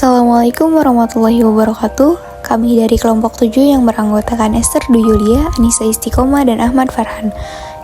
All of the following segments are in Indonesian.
Assalamualaikum warahmatullahi wabarakatuh. Kami dari kelompok 7 yang beranggotakan Esther Dwi Yulia, Anissa Istiqomah, dan Ahmad Farhan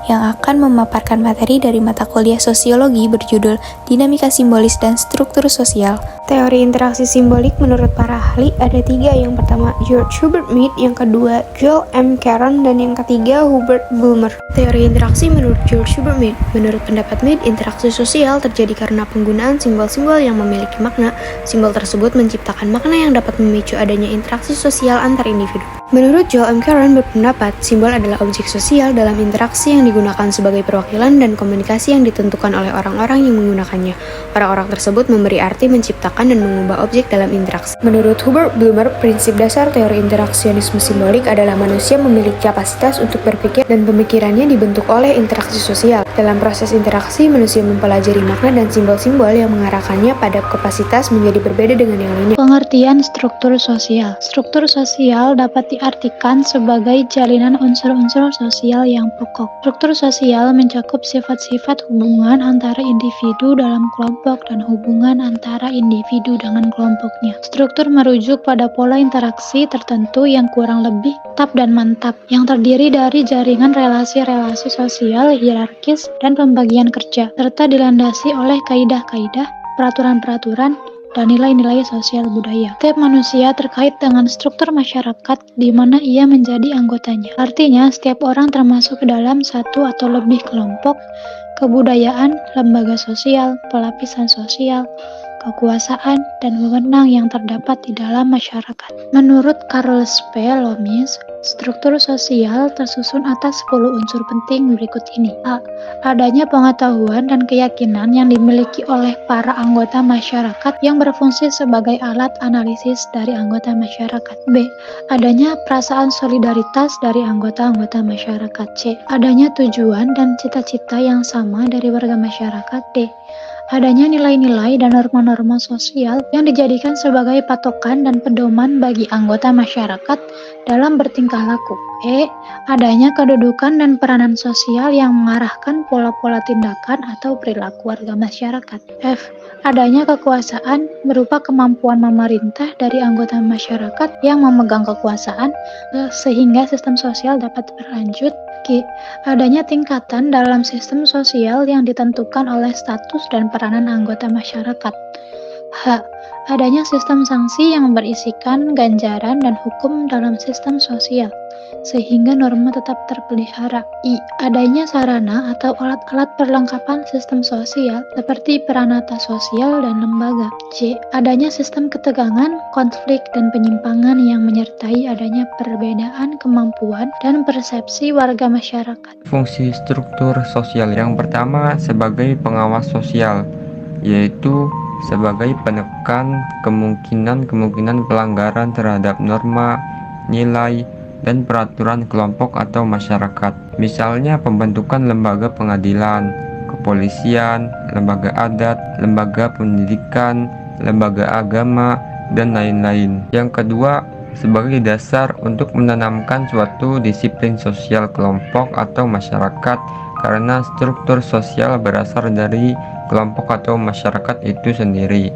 yang akan memaparkan materi dari mata kuliah sosiologi berjudul Dinamika Simbolis dan Struktur Sosial. Teori interaksi simbolik menurut para ahli ada 3. Yang pertama George Herbert Mead, yang kedua Joel M. Caron, dan yang ketiga Hubert Bulmer. Teori interaksi menurut George Herbert Mead. Menurut pendapat Mead, interaksi sosial terjadi karena penggunaan simbol-simbol yang memiliki makna. Simbol tersebut menciptakan makna yang dapat memicu adanya interaksi sosial antar individu. Menurut Joel M. Caron berpendapat, simbol adalah objek sosial dalam interaksi yang digunakan sebagai perwakilan dan komunikasi yang ditentukan oleh orang-orang yang menggunakannya. Orang-orang tersebut memberi arti, menciptakan, dan mengubah objek dalam interaksi. Menurut Hubert Bulmer, prinsip dasar teori interaksionisme simbolik adalah manusia memiliki kapasitas untuk berpikir dan pemikirannya dibentuk oleh interaksi sosial. Dalam proses interaksi, manusia mempelajari makna dan simbol-simbol yang mengarahkannya pada kapasitas menjadi berbeda dengan yang lainnya. Pengertian struktur sosial. Struktur sosial dapat diartikan sebagai jalinan unsur-unsur sosial yang pokok. Struktur sosial mencakup sifat-sifat hubungan antara individu dalam kelompok dan hubungan antara individu dengan kelompoknya. Struktur merujuk pada pola interaksi tertentu yang kurang lebih tetap dan mantap, yang terdiri dari jaringan relasi-relasi sosial, hierarkis, dan pembagian kerja, serta dilandasi oleh kaidah-kaidah, peraturan-peraturan, dan nilai-nilai sosial budaya. Setiap manusia terkait dengan struktur masyarakat di mana ia menjadi anggotanya. Artinya, setiap orang termasuk ke dalam satu atau lebih kelompok, kebudayaan, lembaga sosial, pelapisan sosial, kekuasaan, dan wewenang yang terdapat di dalam masyarakat. Menurut Carles P. Lomis, struktur sosial tersusun atas 10 unsur penting berikut ini. A. Adanya pengetahuan dan keyakinan yang dimiliki oleh para anggota masyarakat yang berfungsi sebagai alat analisis dari anggota masyarakat. B. Adanya perasaan solidaritas dari anggota-anggota masyarakat. C. Adanya tujuan dan cita-cita yang sama dari warga masyarakat. D. Adanya nilai-nilai dan norma-norma sosial yang dijadikan sebagai patokan dan pedoman bagi anggota masyarakat dalam bertingkah laku. E. Adanya kedudukan dan peranan sosial yang mengarahkan pola-pola tindakan atau perilaku warga masyarakat. F. Adanya kekuasaan berupa kemampuan memerintah dari anggota masyarakat yang memegang kekuasaan sehingga sistem sosial dapat berlanjut. G. Adanya tingkatan dalam sistem sosial yang ditentukan oleh status dan peranan anggota masyarakat. H. Adanya sistem sanksi yang berisikan ganjaran dan hukum dalam sistem sosial, sehingga norma tetap terpelihara. I. Adanya sarana atau alat-alat perlengkapan sistem sosial seperti peranata sosial dan lembaga. J. Adanya sistem ketegangan, konflik, dan penyimpangan yang menyertai adanya perbedaan kemampuan dan persepsi warga masyarakat. Fungsi struktur sosial yang pertama sebagai pengawas sosial, yaitu sebagai penekan kemungkinan pelanggaran terhadap norma, nilai, dan peraturan kelompok atau masyarakat. Misalnya pembentukan lembaga pengadilan, kepolisian, lembaga adat, lembaga pendidikan, lembaga agama, dan lain-lain. Yang kedua, sebagai dasar untuk menanamkan suatu disiplin sosial kelompok atau masyarakat, karena struktur sosial berasal dari kelompok atau masyarakat itu sendiri.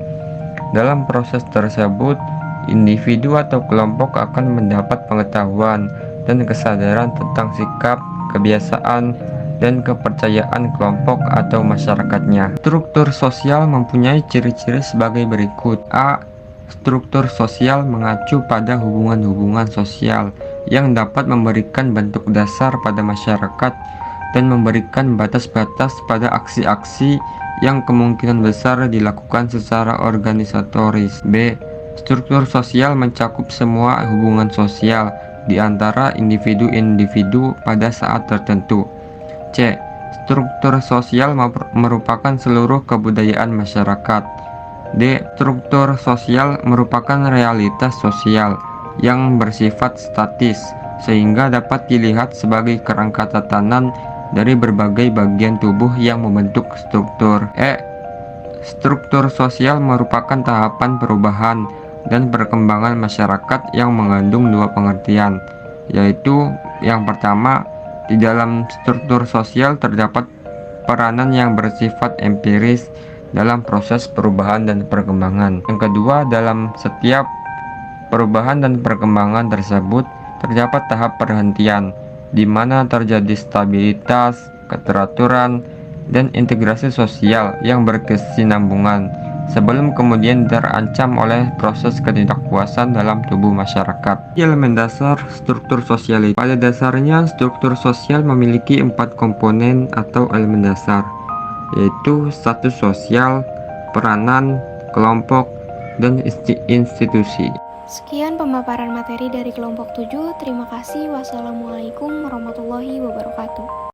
Dalam proses tersebut, individu atau kelompok akan mendapat pengetahuan dan kesadaran tentang sikap, kebiasaan, dan kepercayaan kelompok atau masyarakatnya. Struktur sosial mempunyai ciri-ciri sebagai berikut. A. Struktur sosial mengacu pada hubungan-hubungan sosial yang dapat memberikan bentuk dasar pada masyarakat dan memberikan batas-batas pada aksi-aksi yang kemungkinan besar dilakukan secara organisatoris. B. Struktur sosial mencakup semua hubungan sosial di antara individu-individu pada saat tertentu. C. Struktur sosial merupakan seluruh kebudayaan masyarakat. D. Struktur sosial merupakan realitas sosial yang bersifat statis, sehingga dapat dilihat sebagai kerangka tatanan dari berbagai bagian tubuh yang membentuk struktur. E. Struktur sosial merupakan tahapan perubahan dan perkembangan masyarakat yang mengandung dua pengertian, yaitu yang pertama, di dalam struktur sosial terdapat peranan yang bersifat empiris dalam proses perubahan dan perkembangan. Yang kedua, dalam setiap perubahan dan perkembangan tersebut terdapat tahap perhentian, di mana terjadi stabilitas, keteraturan, dan integrasi sosial yang berkesinambungan, sebelum kemudian terancam oleh proses ketidakpuasan dalam tubuh masyarakat. Elemen dasar struktur sosial itu. Pada dasarnya, struktur sosial memiliki 4 komponen atau elemen dasar, yaitu status sosial, peranan, kelompok, dan institusi. Sekian pemaparan materi dari kelompok 7. Terima kasih. Wassalamualaikum warahmatullahi wabarakatuh.